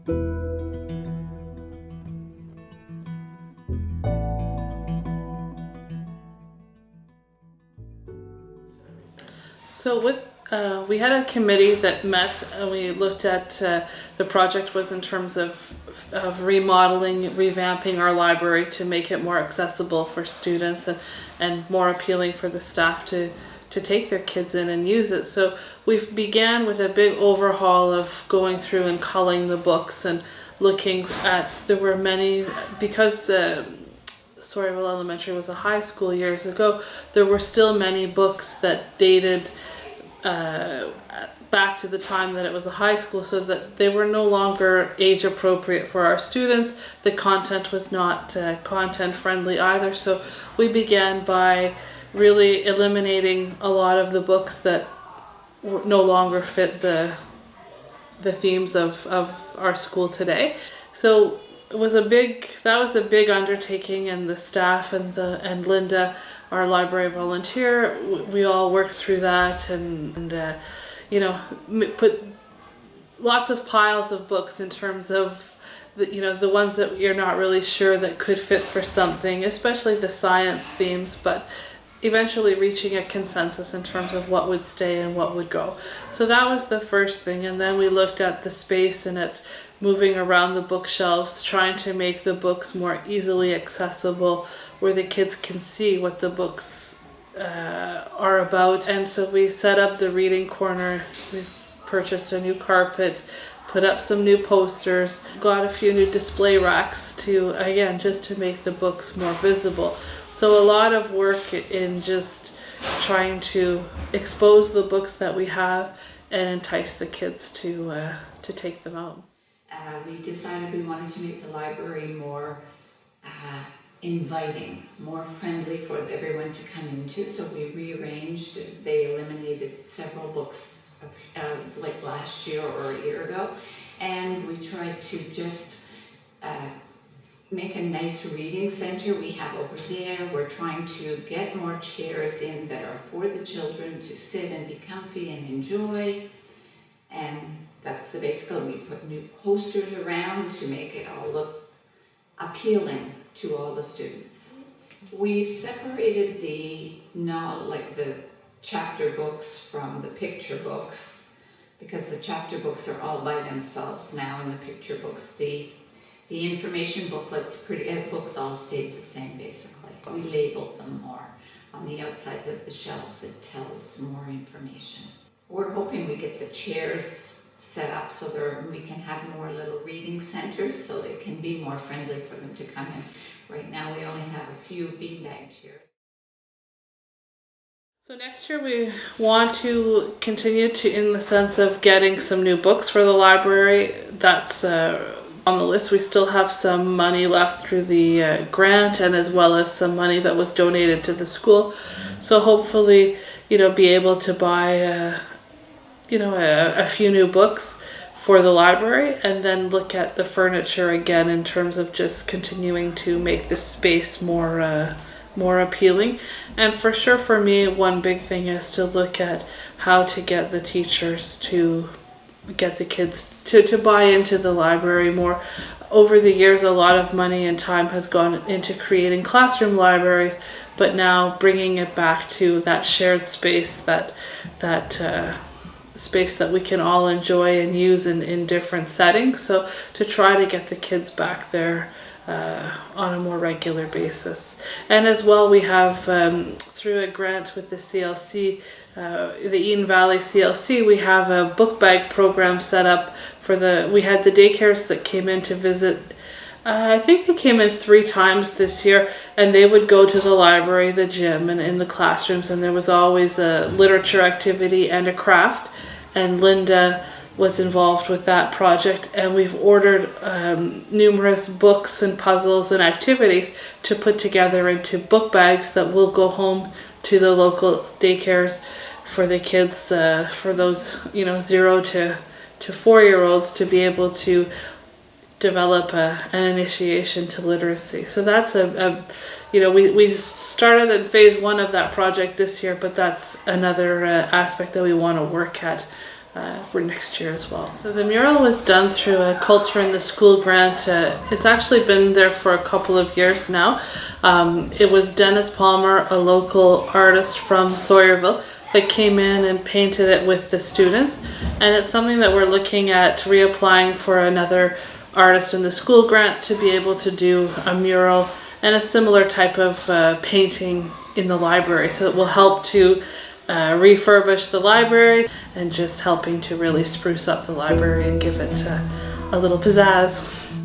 So we had a committee that met and we looked at the project was in terms of remodeling, revamping our library to make it more accessible for students and more appealing for the staff to take their kids in and use it. So we began with a big overhaul of going through and culling the books and looking at, there were many, because Sawyerville Elementary was a high school years ago, there were still many books that dated back to the time that it was a high school, so that they were no longer age appropriate for our students. The content was not content friendly either, so we began by really eliminating a lot of the books that no longer fit the themes of our school today. So it was that was a big undertaking, and the staff and Linda, our library volunteer, we all worked through that and put lots of piles of books in terms of the ones that you're not really sure that could fit for something, especially the science themes, but eventually reaching a consensus in terms of what would stay and what would go. So that was the first thing, and then we looked at the space and at moving around the bookshelves, trying to make the books more easily accessible where the kids can see what the books are about. And so we set up the reading corner, we purchased a new carpet, put up some new posters, got a few new display racks to make the books more visible. So a lot of work in just trying to expose the books that we have and entice the kids to take them out. We decided we wanted to make the library more inviting, more friendly for everyone to come into. So we rearranged. They eliminated several books like last year or a year ago, and we tried to just make a nice reading center we have over there. We're trying to get more chairs in that are for the children to sit and be comfy and enjoy. And that's basically, we put new posters around to make it all look appealing to all the students. We've separated the chapter books from the picture books, because the chapter books are all by themselves now, and the picture books, the information booklets, books all stayed the same basically. We labeled them more. On the outsides of the shelves it tells more information. We're hoping we get the chairs set up so we can have more little reading centers so it can be more friendly for them to come in. Right now we only have a few beanbag chairs. So next year we want to continue in the sense of getting some new books for the library. That's on the list. We still have some money left through the grant, and as well as some money that was donated to the school. So hopefully, be able to buy a few new books for the library, and then look at the furniture again in terms of just continuing to make the space more appealing. And for sure, for me, one big thing is to look at how to get the teachers to get the kids to buy into the library more. Over the years, a lot of money and time has gone into creating classroom libraries, but now bringing it back to that shared space, that space that we can all enjoy and use in different settings. So to try to get the kids back there on a more regular basis. And as well, we have through a grant with the CLC, the Eden Valley CLC, we have a book bag program set up we had the daycares that came in to visit. I think they came in 3 times this year, and they would go to the library, the gym, and in the classrooms, and there was always a literature activity and a craft, and Linda was involved with that project, and we've ordered numerous books and puzzles and activities to put together into book bags that will go home to the local daycares for the kids, for those 0 to 4-year-olds to be able to develop an initiation to literacy. So that's we started in phase 1 of that project this year, but that's another aspect that we want to work at for next year as well. So the mural was done through a Culture in the School grant. It's actually been there for a couple of years now. It was Dennis Palmer, a local artist from Sawyerville, that came in and painted it with the students. And it's something that we're looking at reapplying for another artist in the school grant to be able to do a mural and a similar type of painting in the library. So it will help to refurbish the library and just helping to really spruce up the library and give it a little pizzazz.